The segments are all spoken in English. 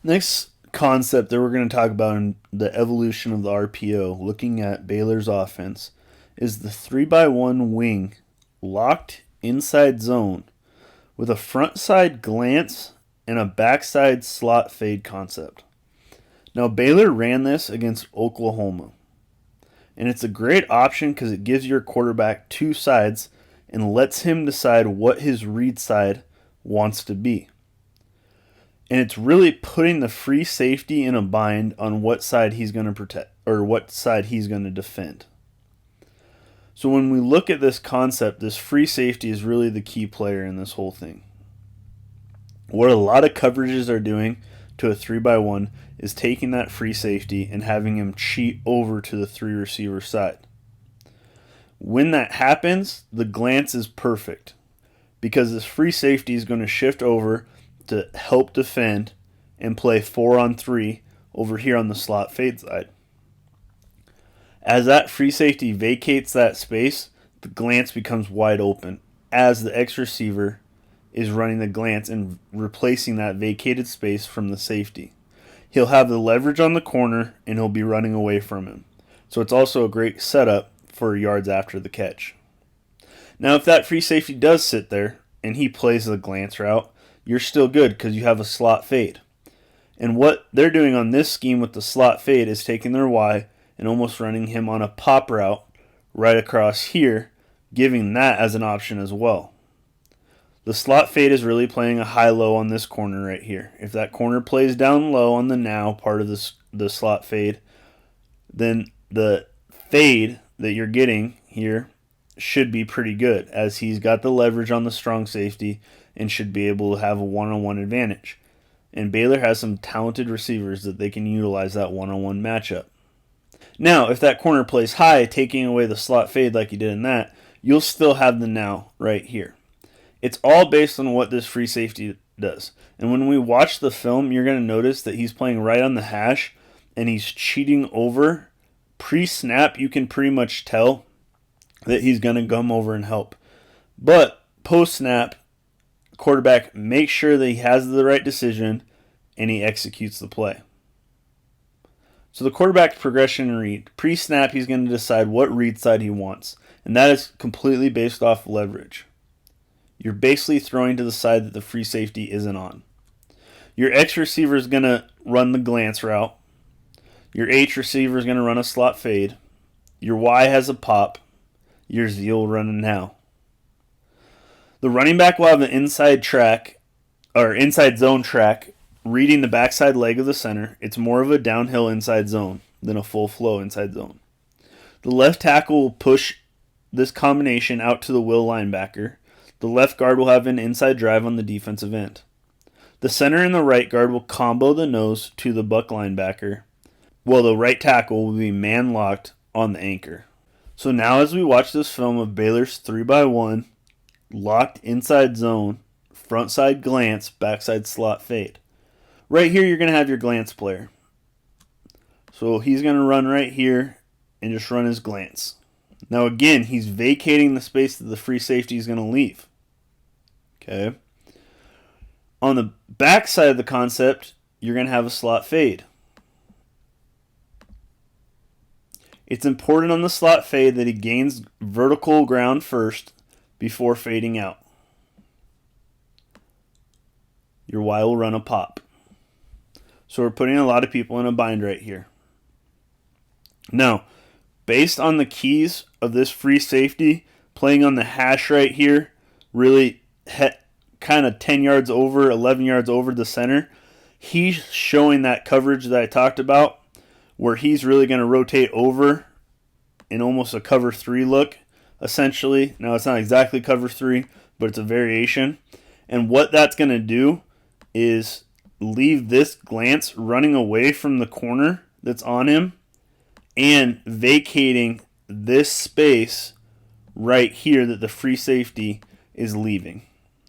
Next concept that we're going to talk about in the evolution of the RPO, looking at Baylor's offense, is the 3-by-1 wing locked inside zone with a front side glance and a backside slot fade concept. Now, Baylor ran this against Oklahoma, and it's a great option because it gives your quarterback two sides and lets him decide what his read side wants to be. And it's really putting the free safety in a bind on what side he's going to protect or what side he's going to defend. So when we look at this concept, this free safety is really the key player in this whole thing. What a lot of coverages are doing to a 3-by-1 is taking that free safety and having him cheat over to the three receiver side. When that happens, the glance is perfect because this free safety is going to shift over to help defend and play 4-on-3 over here on the slot fade side. As that free safety vacates that space, the glance becomes wide open as the X receiver is running the glance and replacing that vacated space from the safety. He'll have the leverage on the corner and he'll be running away from him. So it's also a great setup for yards after the catch. Now, if that free safety does sit there and he plays the glance route, you're still good because you have a slot fade. And what they're doing on this scheme with the slot fade is taking their Y and almost running him on a pop route right across here, giving that as an option as well. The slot fade is really playing a high-low on this corner right here. If that corner plays down low on the now part of the slot fade, then the fade that you're getting here should be pretty good as he's got the leverage on the strong safety and should be able to have a one-on-one advantage. And Baylor has some talented receivers that they can utilize that one-on-one matchup. Now, if that corner plays high, taking away the slot fade like you did in that, you'll still have the now right here. It's all based on what this free safety does. And when we watch the film, you're going to notice that he's playing right on the hash and he's cheating over. Pre-snap, you can pretty much tell that he's going to come over and help. But post-snap, quarterback makes sure that he has the right decision and he executes the play. So the quarterback's progression and read. Pre-snap, he's going to decide what read side he wants. And that is completely based off leverage. You're basically throwing to the side that the free safety isn't on. Your X receiver is going to run the glance route. Your H receiver is going to run a slot fade. Your Y has a pop. Your Z will run a now. The running back will have an inside track, or inside zone track, reading the backside leg of the center. It's more of a downhill inside zone than a full flow inside zone. The left tackle will push this combination out to the will linebacker. The left guard will have an inside drive on the defensive end. The center and the right guard will combo the nose to the buck linebacker, while the right tackle will be man-locked on the anchor. So now as we watch this film of Baylor's 3-by-1, locked inside zone, front side glance, backside slot fade. Right here you're going to have your glance player. So he's going to run right here and just run his glance. Now again, he's vacating the space that the free safety is going to leave. Okay. On the back side of the concept, you're going to have a slot fade. It's important on the slot fade that he gains vertical ground first before fading out. Your Y will run a pop. So we're putting a lot of people in a bind right here. Now, based on the keys of this free safety, playing on the hash right here, really kind of 10 yards over, 11 yards over the center, he's showing that coverage that I talked about where he's really going to rotate over in almost a cover 3 look, essentially. Now, it's not exactly cover 3, but it's a variation. And what that's going to do is leave this glance running away from the corner that's on him and vacating this space right here that the free safety is leaving.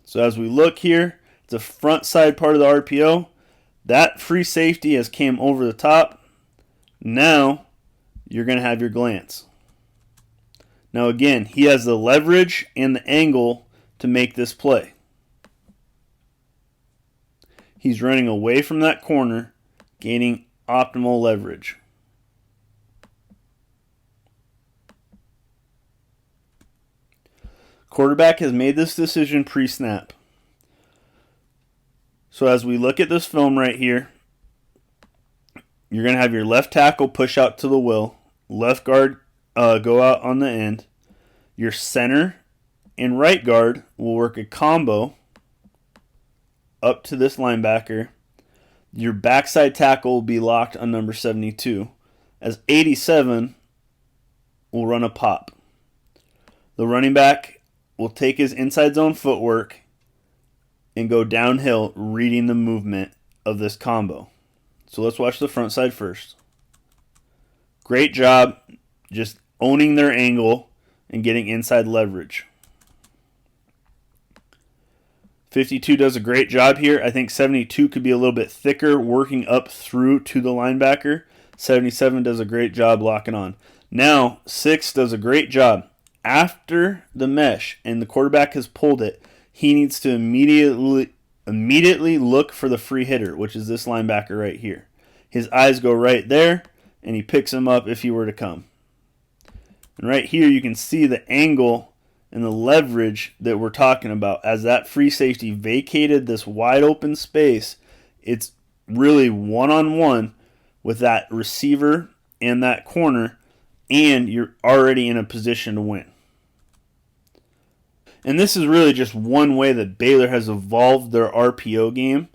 So as we look here, it's a front side part of the RPO. That free safety has came over the top. Now you're going to have your glance. Now again, he has the leverage and the angle to make this play. He's running away from that corner, gaining optimal leverage. Quarterback has made this decision pre-snap. So as we look at this film right here, you're going to have your left tackle push out to the will, left guard go out on the end. Your center and right guard will work a combo up to this linebacker. Your backside tackle will be locked on number 72, as 87 will run a pop. The running back will take his inside zone footwork and go downhill, reading the movement of this combo. So let's watch the front side first. Great job just owning their angle and getting inside leverage. 52 does a great job here. I think 72 could be a little bit thicker, working up through to the linebacker. 77 does a great job locking on. Now, 6 does a great job. After the mesh and the quarterback has pulled it, he needs to immediately look for the free hitter, which is this linebacker right here. His eyes go right there, and he picks him up if he were to come. And right here you can see the angle and the leverage that we're talking about. As that free safety vacated this wide open space, it's really one-on-one with that receiver and that corner, and you're already in a position to win. And this is really just one way that Baylor has evolved their RPO game,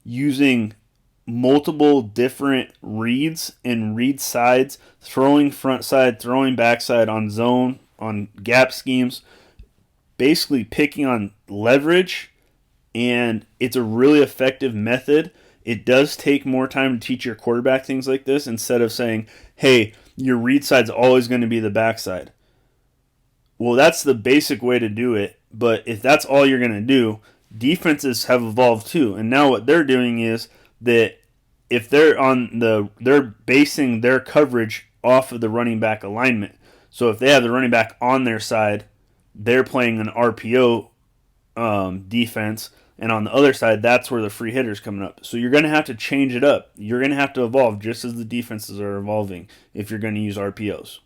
using multiple different reads and read sides, throwing front side, throwing backside on zone, on gap schemes, basically picking on leverage, and it's a really effective method. It does take more time to teach your quarterback things like this instead of saying, hey, your read side's always going to be the backside. Well, that's the basic way to do it, but if that's all you're going to do, defenses have evolved too. And now what they're doing is that if they're basing their coverage off of the running back alignment. So if they have the running back on their side, they're playing an RPO defense, and on the other side, that's where the free hitter's coming up. So you're going to have to change it up. You're going to have to evolve just as the defenses are evolving if you're going to use RPOs.